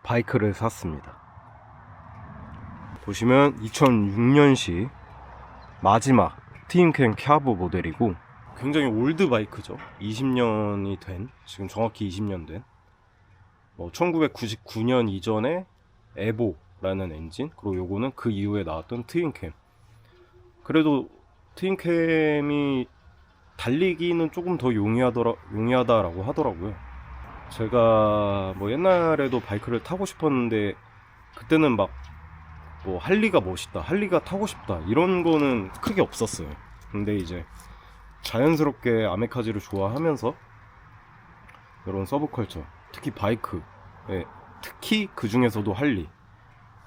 바이크를 샀습니다. 보시면 2006년식 마지막 트윈캠 캬브 모델이고 굉장히 올드 바이크죠. 20년이 된, 지금 정확히 20년 된 1999년 이전에 에보라는 엔진, 그리고 요거는 그 이후에 나왔던 트윈캠. 그래도 트윈캠이 달리기는 조금 더 용이하다라고 하더라고요. 제가 옛날에도 바이크를 타고 싶었는데 그때는 막 할리가 멋있다, 할리가 타고 싶다 이런 거는 크게 없었어요. 근데 이제 자연스럽게 아메카지를 좋아하면서 이런 서브컬처, 특히 바이크, 특히 그 중에서도 할리,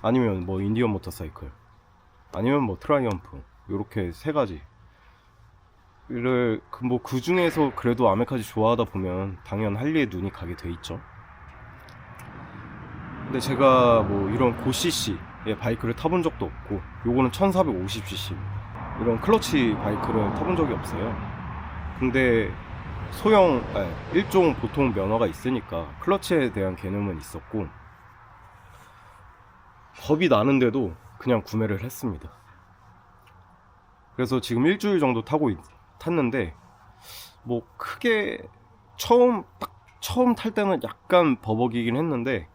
아니면 인디언 모터사이클, 아니면 트라이엄프, 요렇게 세 가지를 그 중에서 그래도 아메카지 좋아하다 보면 당연 할리에 눈이 가게 돼 있죠. 근데 제가 이런 고CC의 바이크를 타본 적도 없고, 요거는 1450cc 이런 클러치 바이크를 타본 적이 없어요. 근데 일종 보통 면허가 있으니까 클러치에 대한 개념은 있었고, 겁이 나는데도 그냥 구매를 했습니다. 그래서 지금 일주일 정도 탔는데 크게 처음 탈 때는 약간 버벅이긴 했는데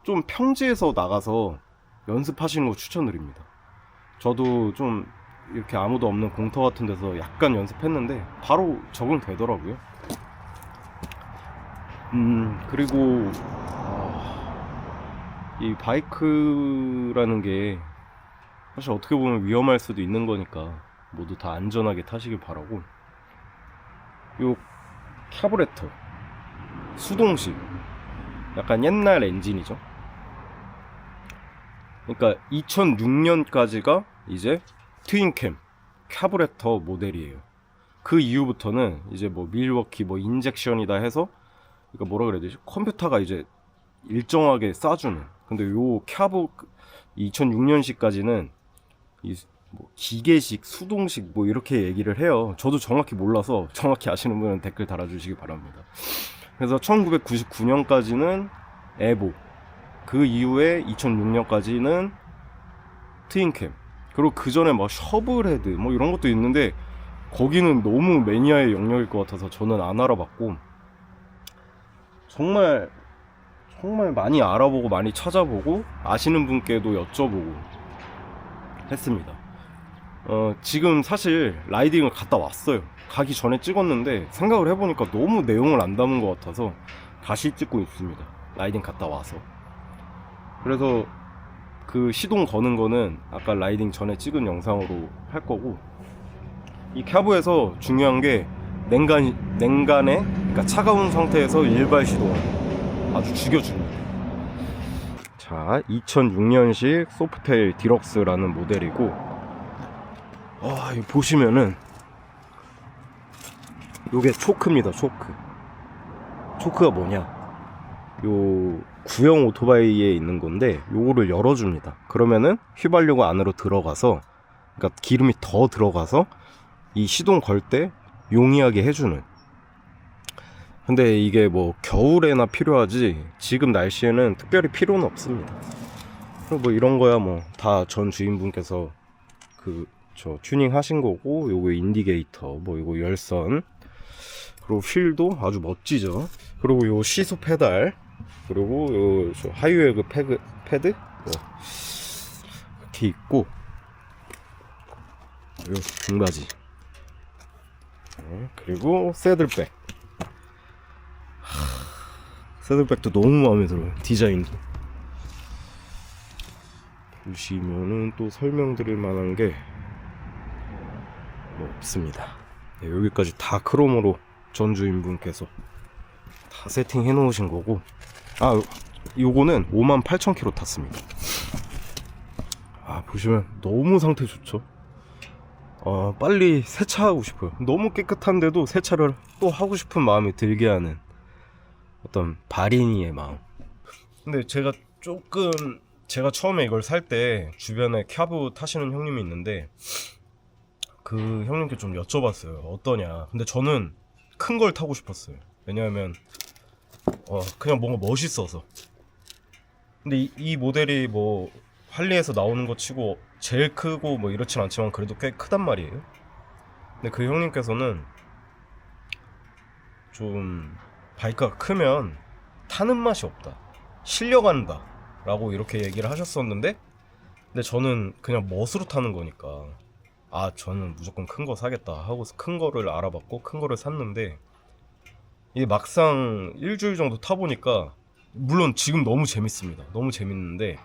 좀 평지에서 나가서 연습하시는 거 추천드립니다. 저도 좀 이렇게 아무도 없는 공터 같은 데서 약간 연습했는데 바로 적응되더라고요. 그리고 이 바이크라는 게 사실 어떻게 보면 위험할 수도 있는 거니까 모두 다 안전하게 타시길 바라고, 요 캬브레터 수동식 약간 옛날 엔진이죠. 그러니까 2006년까지가 이제 트윈캠 캬브레터 모델이에요. 그 이후부터는 이제 밀워키 인젝션이다 해서, 그러니까 뭐라 그래야 되지? 컴퓨터가 이제 일정하게 쏴주는. 근데 요 캬브 2006년식까지는 기계식, 수동식 이렇게 얘기를 해요. 저도 정확히 몰라서 정확히 아시는 분은 댓글 달아주시기 바랍니다. 그래서 1999년까지는 에보, 그 이후에 2006년까지는 트윈캠, 그리고 그 전에 셔블헤드 이런 것도 있는데 거기는 너무 매니아의 영역일 것 같아서 저는 안 알아봤고, 정말 많이 알아보고 많이 찾아보고 아시는 분께도 여쭤보고 했습니다. 지금 사실 라이딩을 갔다 왔어요. 가기 전에 찍었는데 생각을 해보니까 너무 내용을 안 담은 것 같아서 다시 찍고 있습니다. 라이딩 갔다 와서. 그래서 그 시동 거는 거는 아까 라이딩 전에 찍은 영상으로 할 거고, 이 캬브에서 중요한 게 냉간에, 그러니까 차가운 상태에서 일발 시동을 아주 죽여줍니다. 자, 2006년식 소프테일 디럭스라는 모델이고, 이거 보시면은 요게 초크입니다. 초크가 뭐냐, 요 구형 오토바이에 있는 건데 요거를 열어줍니다. 그러면은 휘발유가 안으로 들어가서, 그러니까 기름이 더 들어가서 이 시동 걸 때 용이하게 해주는. 근데 이게 겨울에나 필요하지 지금 날씨에는 특별히 필요는 없습니다. 그리고 이런 거야 다 전 주인분께서 저 튜닝 하신 거고, 요거 인디게이터, 요거 열선, 그리고 휠도 아주 멋지죠. 그리고 요 시소 페달, 그리고 요 하이웨그 패드 이렇게 있고, 요 등받이, 그리고 새들백. 새들백도 너무 마음에 들어요. 디자인도. 보시면은 또 설명드릴 만한 게 없습니다. 여기까지 다 크롬으로 전 주인분께서 다 세팅해 놓으신 거고, 요거는 58,000km 탔습니다. 보시면 너무 상태 좋죠. 빨리 세차하고 싶어요. 너무 깨끗한데도 세차를 또 하고 싶은 마음이 들게 하는 어떤 발인이의 마음. 근데 제가 처음에 이걸 살 때 주변에 캬브 타시는 형님이 있는데 그 형님께 좀 여쭤봤어요. 어떠냐. 근데 저는 큰 걸 타고 싶었어요. 왜냐하면 그냥 뭔가 멋있어서. 근데 이 모델이 뭐 할리에서 나오는 거 치고 제일 크고 뭐 이렇진 않지만 그래도 꽤 크단 말이에요. 근데 그 형님께서는 좀 바이크가 크면 타는 맛이 없다, 실려간다 라고 이렇게 얘기를 하셨었는데, 근데 저는 그냥 멋으로 타는 거니까 아 저는 무조건 큰 거 사겠다 하고서 큰 거를 알아봤고 큰 거를 샀는데, 이게 막상 일주일 정도 타보니까 물론 지금 너무 재밌습니다. 너무 재밌는데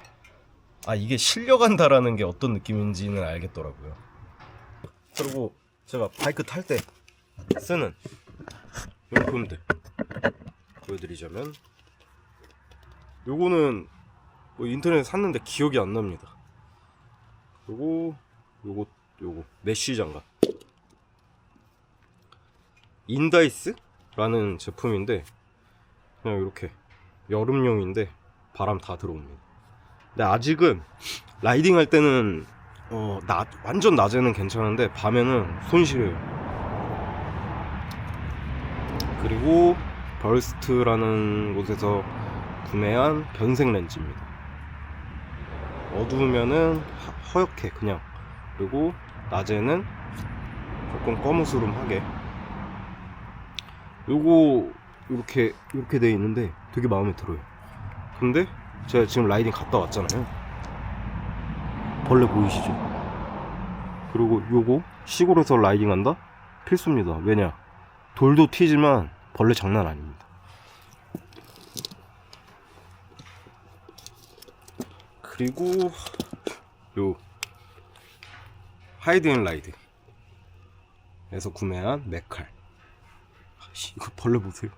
아 이게 실려간다라는 게 어떤 느낌인지는 알겠더라고요. 그리고 제가 바이크 탈 때 쓰는 용품들 보여드리자면, 요거는 뭐 인터넷에 샀는데 기억이 안 납니다. 그리고 요거 메쉬 장갑 인다이스라는 제품인데, 그냥 이렇게 여름용인데 바람 다 들어옵니다. 근데 아직은 라이딩 할 때는 완전 낮에는 괜찮은데 밤에는 손실해요. 그리고 벌스트라는 곳에서 구매한 변색 렌즈입니다. 어두우면은 허옇게 그냥, 그리고 낮에는 조금 거무스름하게. 요거 이렇게 돼 있는데 되게 마음에 들어요. 근데 제가 지금 라이딩 갔다 왔잖아요. 벌레 보이시죠? 그리고 요거 시골에서 라이딩 한다? 필수입니다. 왜냐? 돌도 튀지만 벌레 장난 아닙니다. 그리고 요 하이드 앤 라이드 에서 구매한 메칼. 이거 벌레 보세요.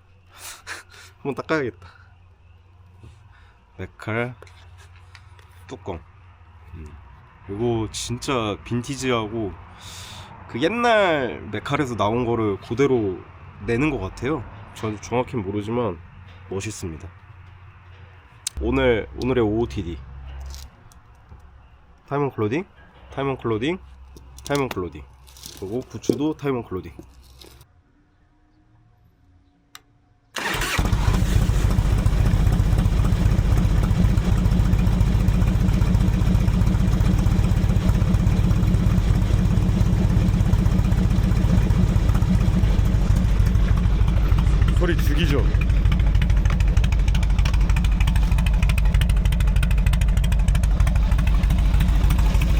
한번 닦아야겠다. 메칼 뚜껑. 이거 진짜 빈티지하고 그 옛날 메칼에서 나온 거를 그대로 내는 것 같아요. 전 정확히는 모르지만 멋있습니다. 오늘의 OOTD 타이먼 클로딩, 그리고 부츠도 타이먼 클로딩. 소리 죽이죠.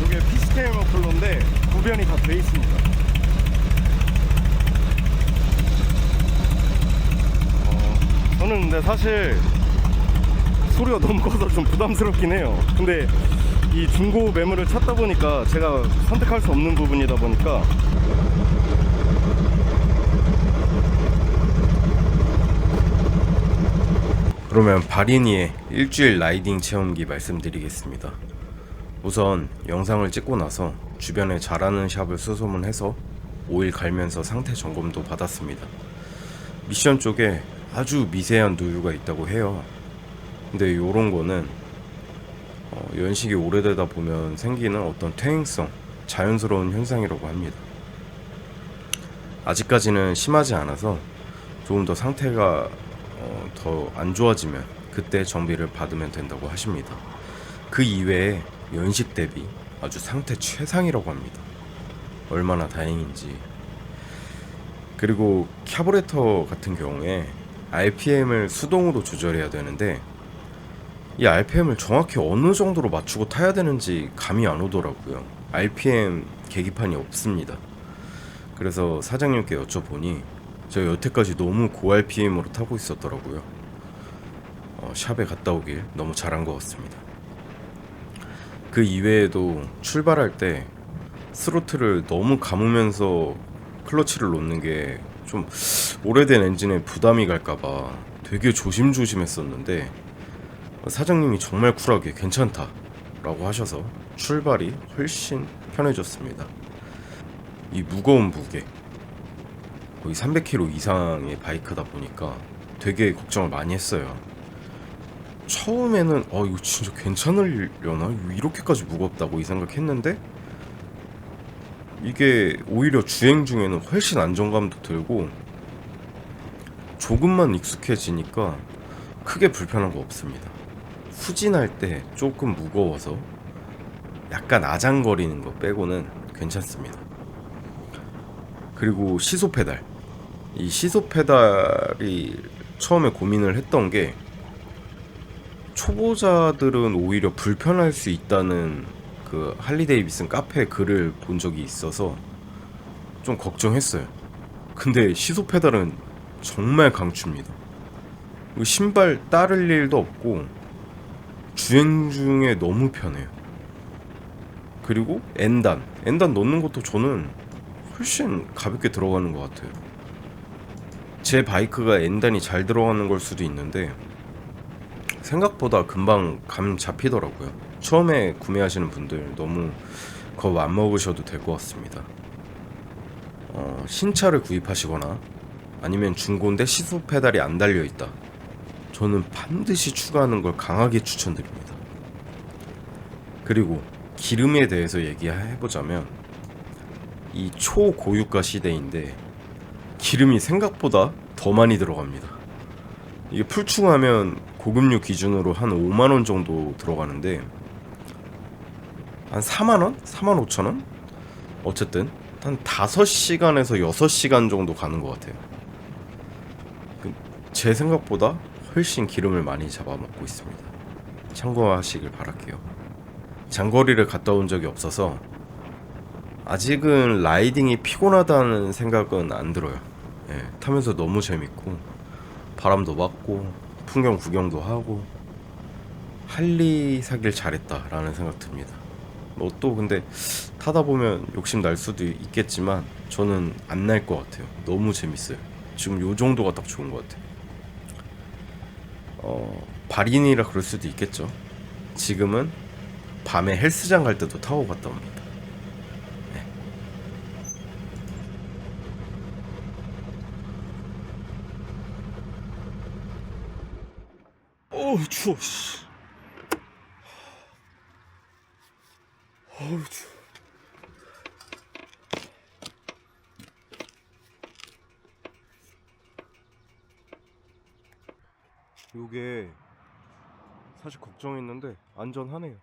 이게 피스테일 머플러인데 구변이 다 돼 있습니다. 저는 근데 사실 소리가 너무 커서 좀 부담스럽긴 해요. 근데 이 중고 매물을 찾다 보니까 제가 선택할 수 없는 부분이다 보니까 그러면 바리니의 일주일 라이딩 체험기 말씀드리겠습니다. 우선 영상을 찍고 나서 주변에 잘하는 샵을 수소문해서 오일 갈면서 상태 점검도 받았습니다. 미션 쪽에 아주 미세한 누유가 있다고 해요. 근데 요런 거는 연식이 오래되다 보면 생기는 어떤 퇴행성, 자연스러운 현상이라고 합니다. 아직까지는 심하지 않아서 조금 더 상태가 더 안 좋아지면 그때 정비를 받으면 된다고 하십니다. 그 이외에 연식 대비 아주 상태 최상이라고 합니다. 얼마나 다행인지. 그리고 카부레터 같은 경우에 RPM을 수동으로 조절해야 되는데, 이 RPM을 정확히 어느 정도로 맞추고 타야 되는지 감이 안 오더라고요. RPM 계기판이 없습니다. 그래서 사장님께 여쭤보니 제가 여태까지 너무 고 RPM으로 타고 있었더라고요. 샵에 갔다 오길 너무 잘한 것 같습니다. 그 이외에도 출발할 때 스로틀을 너무 감으면서 클러치를 놓는 게 좀 오래된 엔진에 부담이 갈까봐 되게 조심조심했었는데, 사장님이 정말 쿨하게 괜찮다 라고 하셔서 출발이 훨씬 편해졌습니다. 이 무거운 무게, 거의 300kg 이상의 바이크다 보니까 되게 걱정을 많이 했어요. 처음에는 이거 진짜 괜찮으려나? 이렇게까지 무겁다고 이 생각했는데, 이게 오히려 주행 중에는 훨씬 안정감도 들고 조금만 익숙해지니까 크게 불편한 거 없습니다. 후진할 때 조금 무거워서 약간 아장거리는 거 빼고는 괜찮습니다. 그리고 시소 페달. 이 시소 페달이 처음에 고민을 했던 게 초보자들은 오히려 불편할 수 있다는 그 할리 데이비슨 카페 글을 본 적이 있어서 좀 걱정했어요. 근데 시소 페달은 정말 강추입니다. 신발 따를 일도 없고 주행 중에 너무 편해요. 그리고 N단 넣는 것도 저는 훨씬 가볍게 들어가는 것 같아요. 제 바이크가 N단이 잘 들어가는 걸 수도 있는데 생각보다 금방 감 잡히더라고요. 처음에 구매하시는 분들 너무 겁 안 먹으셔도 될 것 같습니다. 신차를 구입하시거나 아니면 중고인데 시소 페달이 안 달려있다, 저는 반드시 추가하는 걸 강하게 추천드립니다. 그리고 기름에 대해서 얘기해보자면 이 초고유가 시대인데 기름이 생각보다 더 많이 들어갑니다. 이게 풀충하면 고급류 기준으로 한 5만원 정도 들어가는데 한 4만원? 4만 5천원? 어쨌든 한 5시간에서 6시간 정도 가는 것 같아요. 제 생각보다 훨씬 기름을 많이 잡아먹고 있습니다. 참고하시길 바랄게요. 장거리를 갔다 온 적이 없어서 아직은 라이딩이 피곤하다는 생각은 안 들어요. 예, 타면서 너무 재밌고 바람도 맞고 풍경 구경도 하고 할리 사길 잘했다라는 생각 듭니다. 뭐 또 근데 타다 보면 욕심 날 수도 있겠지만 저는 안 날 것 같아요. 너무 재밌어요. 지금 요 정도가 딱 좋은 것 같아요. 발인이라 그럴 수도 있겠죠. 지금은 밤에 헬스장 갈 때도 타고 갔다 옵니다. 네. 추워. 씨. 추워. 요게 사실 걱정했는데 안전하네요.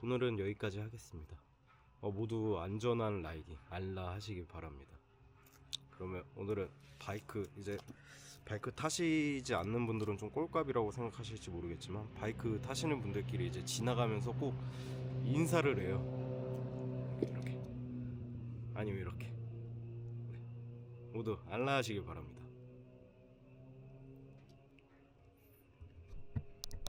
오늘은 여기까지 하겠습니다. 모두 안전한 라이딩 알라 하시길 바랍니다. 그러면 오늘은 이제 바이크 타시지 않는 분들은 좀 꼴값이라고 생각하실지 모르겠지만 바이크 타시는 분들끼리 이제 지나가면서 꼭 인사를 해요. 이렇게 아니면 이렇게. 네. 모두 알라 하시길 바랍니다.